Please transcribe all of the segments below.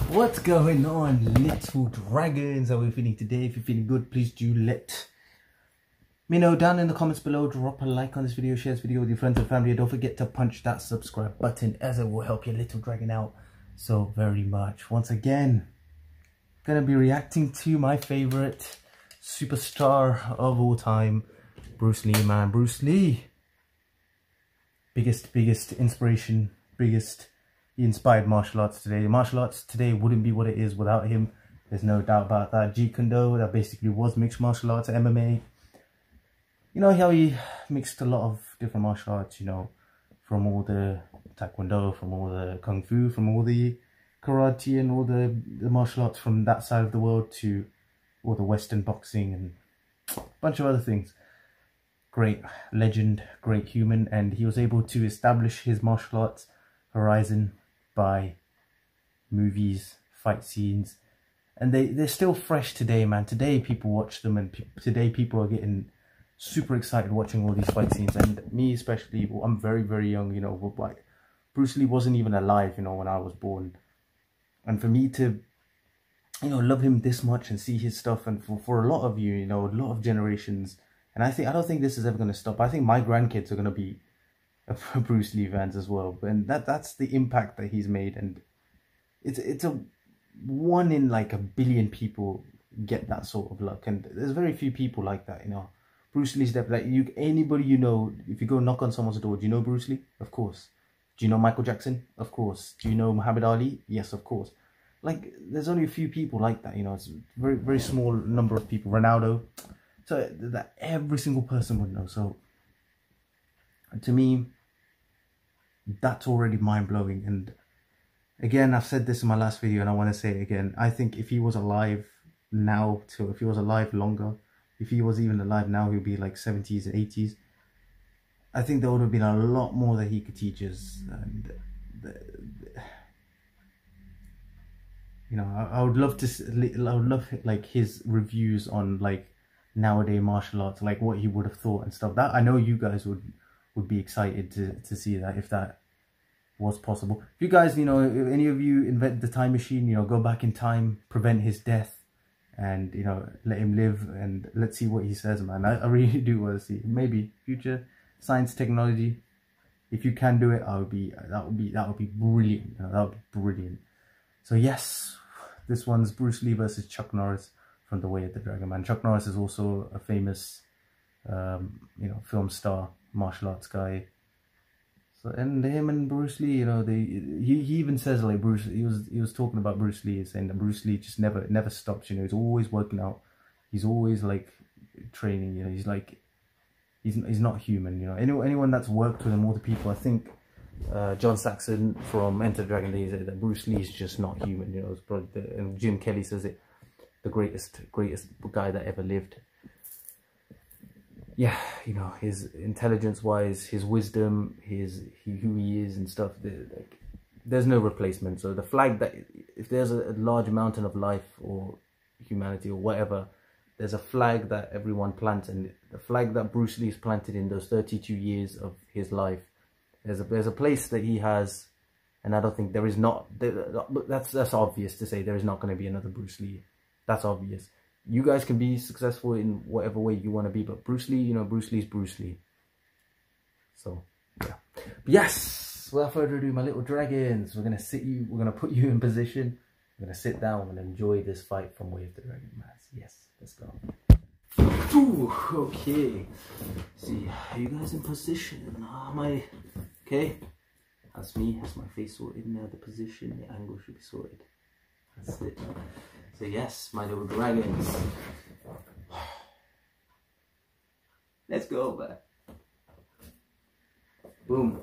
What's going on, little dragons? How are we feeling today? If you're feeling good, please do let me know down in the comments below. Drop a like on this video, share this video with your friends and family, and don't forget to punch that subscribe button, as it will help your little dragon out so very much. Once again, gonna be reacting to my favorite superstar of all time, Bruce Lee, man. Bruce Lee, biggest inspiration, he inspired martial arts today. Martial arts today wouldn't be what it is without him. There's no doubt about that. Jeet Kune Do, that basically was mixed martial arts, MMA. You know how he mixed a lot of different martial arts, you know, from all the Taekwondo, from all the Kung Fu, from all the karate and all the martial arts from that side of the world to all the Western boxing and a bunch of other things. Great legend, great human, and he was able to establish his martial arts horizon by movies, fight scenes, and they're still fresh today, man. Today people watch them, and today people are getting super excited watching all these fight scenes, and me especially. Well, I'm very young, you know, but like Bruce Lee wasn't even alive, you know, when I was born, and for me to, you know, love him this much and see his stuff, and for a lot of you, you know, a lot of generations, and I don't think this is ever going to stop. I think my grandkids are going to be Bruce Lee fans as well, and that's the impact that he's made, and it's a 1 in like a billion people get that sort of luck, and there's very few people like that, you know. Bruce Lee's like anybody, you know, if you go knock on someone's door, do you know Bruce Lee? Of course. Do you know Michael Jackson? Of course. Do you know Muhammad Ali? Yes, of course. Like, there's only a few people like that, you know. It's a very small number of people. Ronaldo, so that every single person would know. So to me, that's already mind-blowing. And again, I've said this in my last video and I want to say it again. I think if he was alive now, if he was alive longer, if he was even alive now, he'll be like 70s and 80s. I think there would have been a lot more that he could teach us. And you know, I would love like his reviews on like nowadays martial arts, like what he would have thought and stuff. That I know you guys would be excited to see that, if that was possible. If you guys, you know, if any of you invent the time machine, you know, go back in time, prevent his death, and, you know, let him live, and let's see what he says, man. I really do want to see. Maybe future science, technology, if you can do it, that would be brilliant. You know, that would be brilliant. So yes, this one's Bruce Lee versus Chuck Norris from The Way of the Dragon, man. Chuck Norris is also a famous you know, film star, martial arts guy. So, and him and Bruce Lee, you know, he even says, like, he was talking about Bruce Lee, saying that Bruce Lee just never stops, you know. He's always working out, he's always like training, you know. He's like, he's not human, you know. Anyone that's worked with him, all the people, I think John Saxon from Enter the Dragon, he said that Bruce Lee is just not human, you know. It's probably and Jim Kelly says it, the greatest guy that ever lived. Yeah, you know, his intelligence wise, his wisdom, who he is and stuff, like, there's no replacement. So the flag that, if there's a large mountain of life or humanity or whatever, there's a flag that everyone plants, and the flag that Bruce Lee's planted in those 32 years of his life, there's a place that he has, and I don't think there is not. That's obvious to say. There is not going to be another Bruce Lee. That's obvious. You guys can be successful in whatever way you want to be, but Bruce Lee, you know, Bruce Lee's Bruce Lee. So yeah, but yes. Without further ado, my little dragons, we're gonna put you in position. We're gonna sit down and enjoy this fight from Way of the Dragon, man. Yes, let's go. Ooh, okay. See, are you guys in position? Am I okay? That's me. That's my face sorted now. The position, the angle should be sorted. That's it. So yes, my little dragons. Let's go, man. Boom.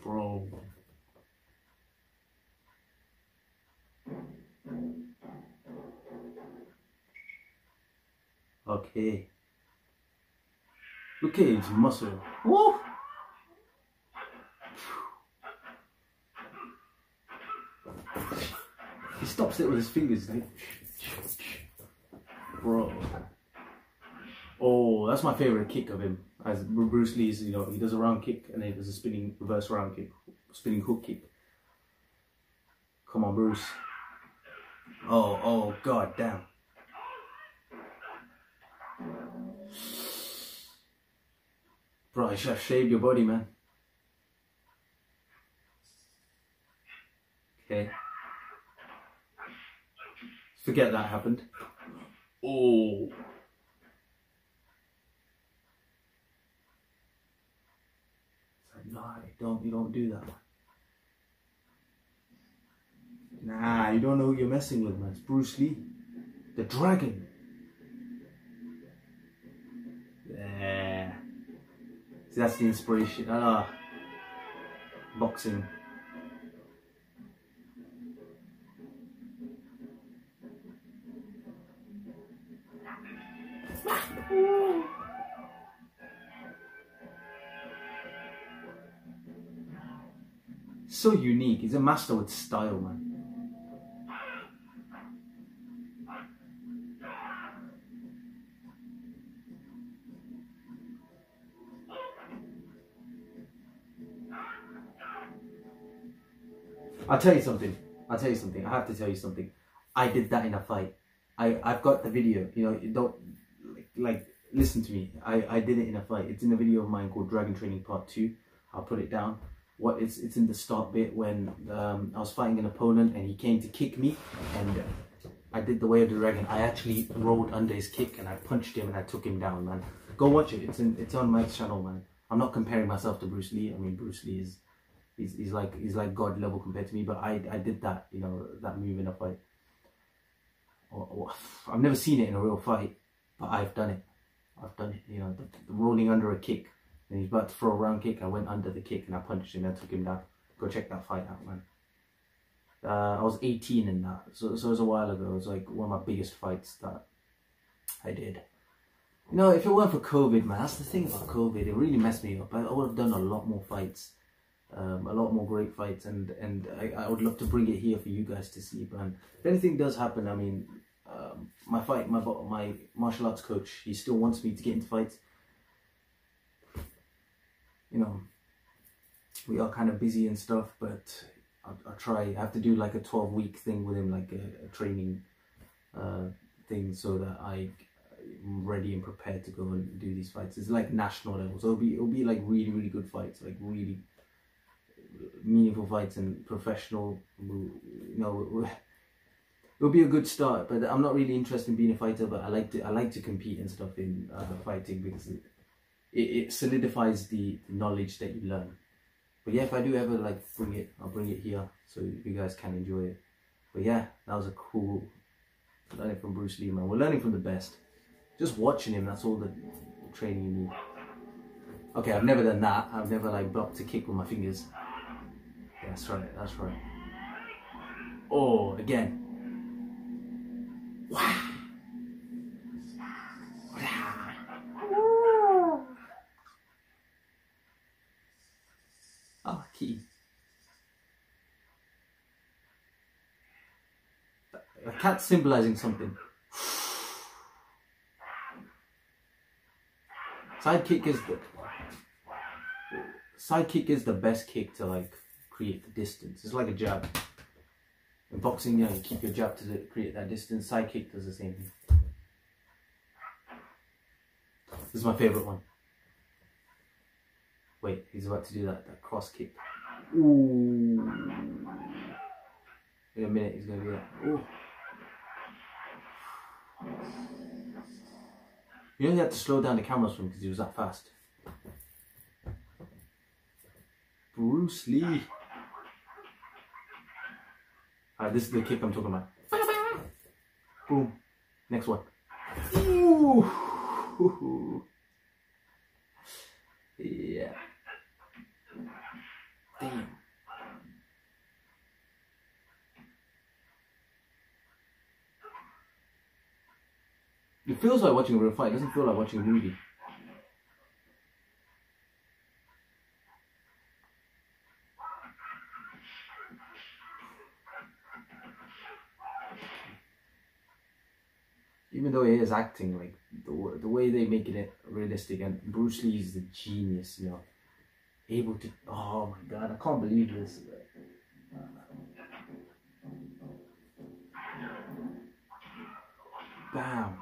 Bro. Okay. Look at his muscle. Woo! He stops it with his fingers, like, bro. Oh, that's my favorite kick of him. As Bruce Lee's, you know, he does a round kick and then he does a spinning reverse round kick, spinning hook kick. Come on, Bruce. Oh, god damn. Bro, you should have shaved your body, man. Okay. Forget that happened. Oh. Nah, you don't do that. Nah, you don't know who you're messing with, man. It's Bruce Lee, the dragon. Yeah. See, that's the inspiration. Boxing. So unique. He's a master with style, man. I'll tell you something. I have to tell you something. I did that in a fight. I've got the video. You know, you don't like listen to me. I did it in a fight. It's in a video of mine called Dragon Training Part 2. I'll put it down. It's in the start bit when I was fighting an opponent and he came to kick me, and I did the way of the dragon. I actually rolled under his kick and I punched him and I took him down, man. Go watch it. It's on my channel, man. I'm not comparing myself to Bruce Lee. I mean, Bruce Lee is he's like God level compared to me, but I did that, you know, that move in a fight. I've never seen it in a real fight, but I've done it. You know, the rolling under a kick. And he's about to throw a round kick. I went under the kick and I punched him and I took him down. Go check that fight out, man. I was 18 in that, so it was a while ago. It was like one of my biggest fights that I did. You know, if it weren't for COVID, man, that's the thing about COVID. It really messed me up. I would have done a lot more fights, a lot more great fights, and I would love to bring it here for you guys to see. But if anything does happen, I mean, my martial arts coach, he still wants me to get into fights. You know, we are kind of busy and stuff, but I'll try. I have to do like a 12-week thing with him, like a training thing, so that I'm ready and prepared to go and do these fights. It's like national level, so it'll be like really good fights, like really meaningful fights and professional. You know, it'll be a good start. But I'm not really interested in being a fighter, but I like to compete and stuff in fighting, because it solidifies the knowledge that you learn. But yeah, if I do ever like bring it, I'll bring it here so you guys can enjoy it. But yeah, that was a cool learning from Bruce Lee, man. We're learning from the best. Just watching him, that's all the training you need. Okay, I've never done that. I've never like blocked a kick with my fingers. Yeah, that's right. Oh, again. Wow. Oh, key. A cat symbolizing something. Sidekick is the best kick to like create the distance. It's like a jab. In boxing, you know, you keep your jab to create that distance. Side kick does the same thing. This is my favorite one. Wait, he's about to do that cross kick. Ooh. In a minute, he's going to do that. Ooh. You only had to slow down the cameras for him because he was that fast. Bruce Lee. Alright, this is the kick I'm talking about. Boom. Next one. Ooh. Yeah. Damn. It feels like watching a real fight. It doesn't feel like watching a movie. Even though it is acting, like the way they make it realistic, and Bruce Lee is the genius, you know, able to. Oh my God, I can't believe this. Bam.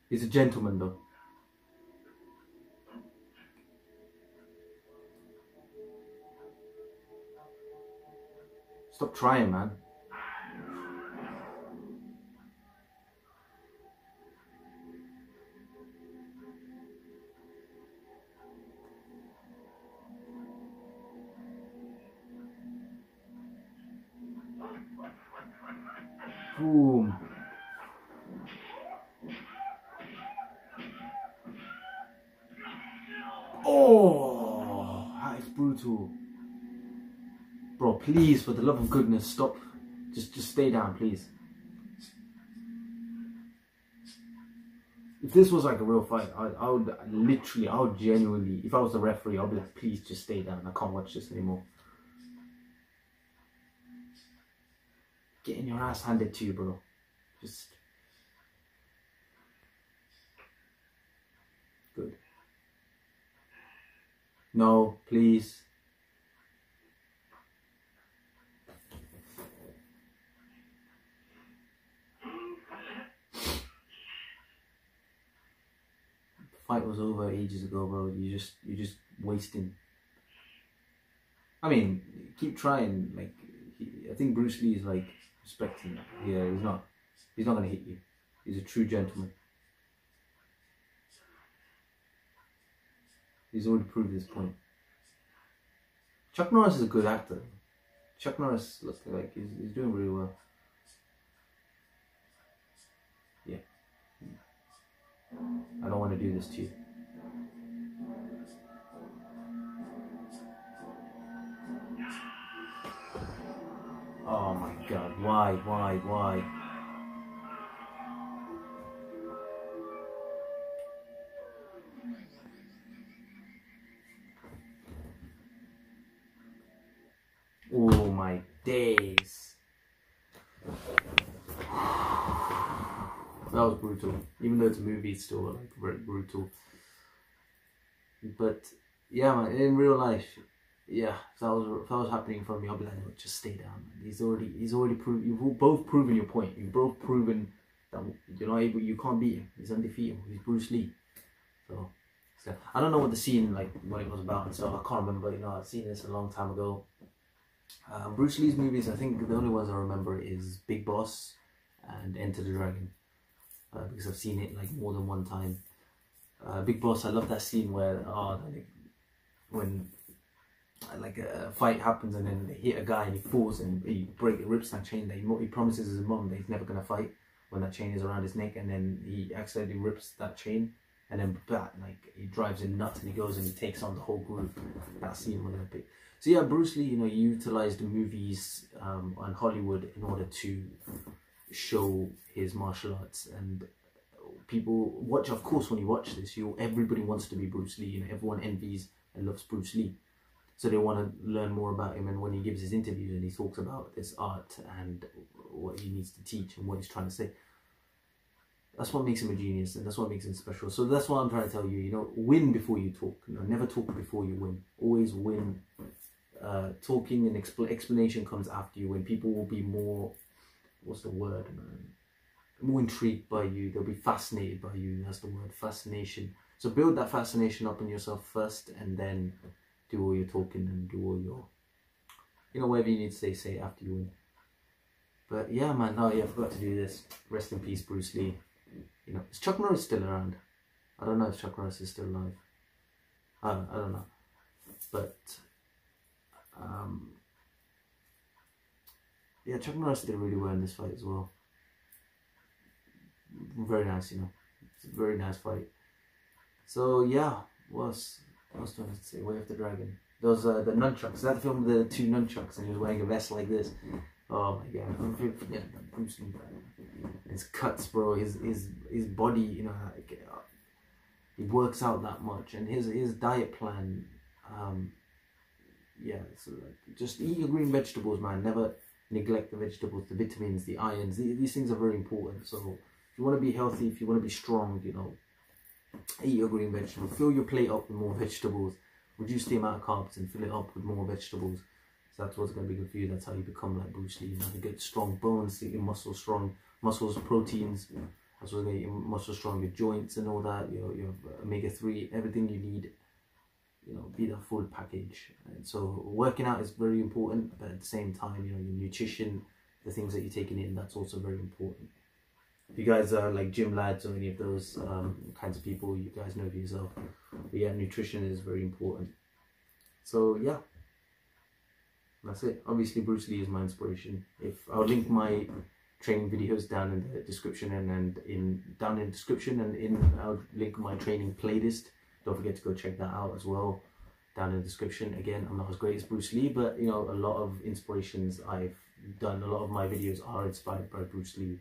He's a gentleman though. Stop trying, man. Boom. Oh, that is brutal. Bro, please, for the love of goodness, stop. Just stay down, please. If this was like a real fight, I would genuinely, if I was the referee, I'd be like, please just stay down. I can't watch this anymore. Getting your ass handed to you, bro. Just good. No, please. The fight was over ages ago, bro. You're just wasting. I mean, keep trying. Like, I think Bruce Lee is like respecting that. Yeah, he's not gonna hit you. He's a true gentleman. He's already proved this point. Chuck Norris is a good actor. Chuck Norris looks like he's doing really well. Yeah. I don't want to do this to you. Oh my God, why? Oh my days. That was brutal. Even though it's a movie, it's still like very brutal. But yeah, man, in real life, yeah, if that was happening in front of me, I'll be like, no, just stay down. Man. He's already proved. You've both proven your point. You've both proven that you're not able. You can't beat him. He's undefeatable. He's Bruce Lee. So I don't know what the scene like what it was about. So I can't remember. You know, I've seen this a long time ago. Bruce Lee's movies, I think the only ones I remember is Big Boss and Enter the Dragon, because I've seen it like more than one time. Big Boss, I love that scene where when like a fight happens and then they hit a guy and he falls and he rips that chain that he promises his mum that he's never gonna fight when that chain is around his neck, and then he accidentally rips that chain and then like he drives him nuts and he goes and he takes on the whole group. That scene was epic. So yeah, Bruce Lee, you know, he utilized the movies and Hollywood in order to show his martial arts, and people watch. Of course, when you watch this, everybody wants to be Bruce Lee. You know, everyone envies and loves Bruce Lee, so they want to learn more about him. And when he gives his interviews and he talks about this art and what he needs to teach and what he's trying to say, that's what makes him a genius, and that's what makes him special. So that's what I'm trying to tell you. You know, win before you talk. You know, never talk before you win. Always win. Talking and explanation comes after you, when people will be more, what's the word, man? More intrigued by you. They'll be fascinated by you. That's the word, fascination. So build that fascination up in yourself first, and then do all your talking and do all your, you know, whatever you need to say after you win. But yeah, man, no, yeah, I forgot to do this. Rest in peace, Bruce Lee. You know, is Chuck Norris still around? I don't know if Chuck Norris is still alive. I don't know. But yeah, Chuck Norris did really well in this fight as well. Very nice, you know. It's a very nice fight. So yeah, what else do I have to say? Way of the Dragon. Those the nunchucks. That film, the two nunchucks, and he was wearing a vest like this. Oh my God! Yeah, Bruce Lee. His cuts, bro. His body. You know, like, he works out that much, and his diet plan. Yeah, so like, just eat your green vegetables, man. Never neglect the vegetables, the vitamins, the irons. These things are very important. So if you want to be healthy, if you want to be strong, you know, Eat your green vegetables. Fill your plate up with more vegetables. Reduce the amount of carbs and fill it up with more vegetables. So that's what's going to be good for you. That's how you become like Bruce Lee. You know, you get strong bones, your muscles strong, muscles, proteins. That's what's going to get your muscles strong, your joints and all that, your omega-3, everything you need. You know, be the full package. And so working out is very important, but at the same time, you know, your nutrition, the things that you're taking in, that's also very important. If you guys are like gym lads or any of those kinds of people, you guys know for yourself. But yeah, nutrition is very important. So yeah, that's it. Obviously, Bruce Lee is my inspiration. I'll link my training videos down in the description I'll link my training playlist. Don't forget to go check that out as well down in the description. Again, I'm not as great as Bruce Lee, but you know, a lot of inspirations I've done, a lot of my videos are inspired by Bruce Lee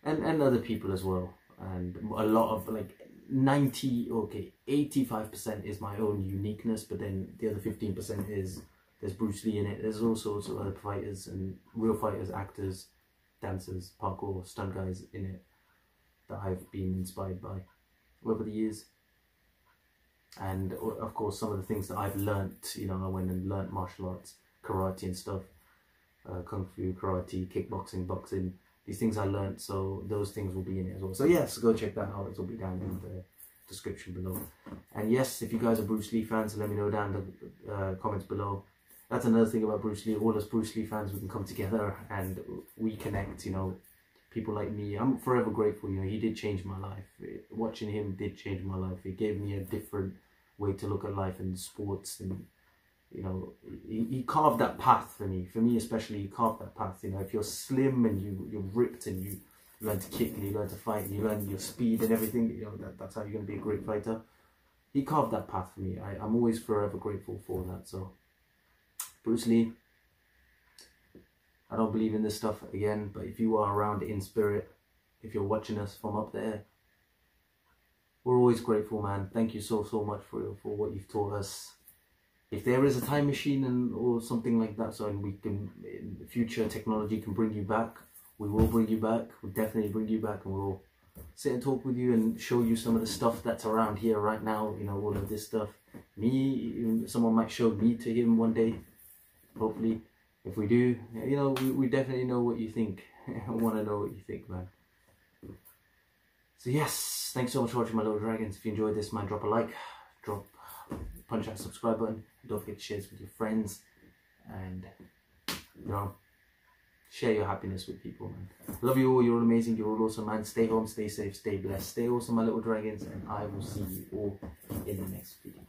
and other people as well. And a lot of like 85% is my own uniqueness, but then the other 15% is there's Bruce Lee in it. There's all sorts of other fighters and real fighters, actors, dancers, parkour, stunt guys in it that I've been inspired by over the years. And of course, some of the things that I've learnt, you know, I went and learnt martial arts, karate and stuff, kung fu, karate, kickboxing, boxing, these things I learnt, so those things will be in it as well. So yes, go check that out. It will be down in the description below. And yes, if you guys are Bruce Lee fans, let me know down in the comments below. That's another thing about Bruce Lee. All us Bruce Lee fans, we can come together and we connect, you know. People like me, I'm forever grateful. You know, he did change my life. Watching him did change my life. He gave me a different way to look at life and sports, and you know, he carved that path for me especially. He carved that path. You know, if you're slim and you're ripped and you learn to kick and you learn to fight and you learn your speed and everything, you know, that's how you're going to be a great fighter. He carved that path for me. I'm always forever grateful for that. So Bruce Lee, I don't believe in this stuff again, but if you are around in spirit, if you're watching us from up there, we're always grateful, man. Thank you so much for what you've taught us. If there is a time machine or something like that, so we can, in the future, technology can bring you back, we will bring you back. We'll definitely bring you back, and we'll sit and talk with you and show you some of the stuff that's around here right now. You know, all of this stuff. Someone might show me to him one day, hopefully. If we do, you know, we definitely know what you think. I want to know what you think, man. So yes, thanks so much for watching, my little dragons. If you enjoyed this, man, drop a like, punch that subscribe button. Don't forget to share this with your friends, and you know, share your happiness with people, man. Love you all. You're all amazing. You're all awesome, man. Stay home, stay safe, stay blessed, stay awesome, my little dragons, and I will see you all in the next video.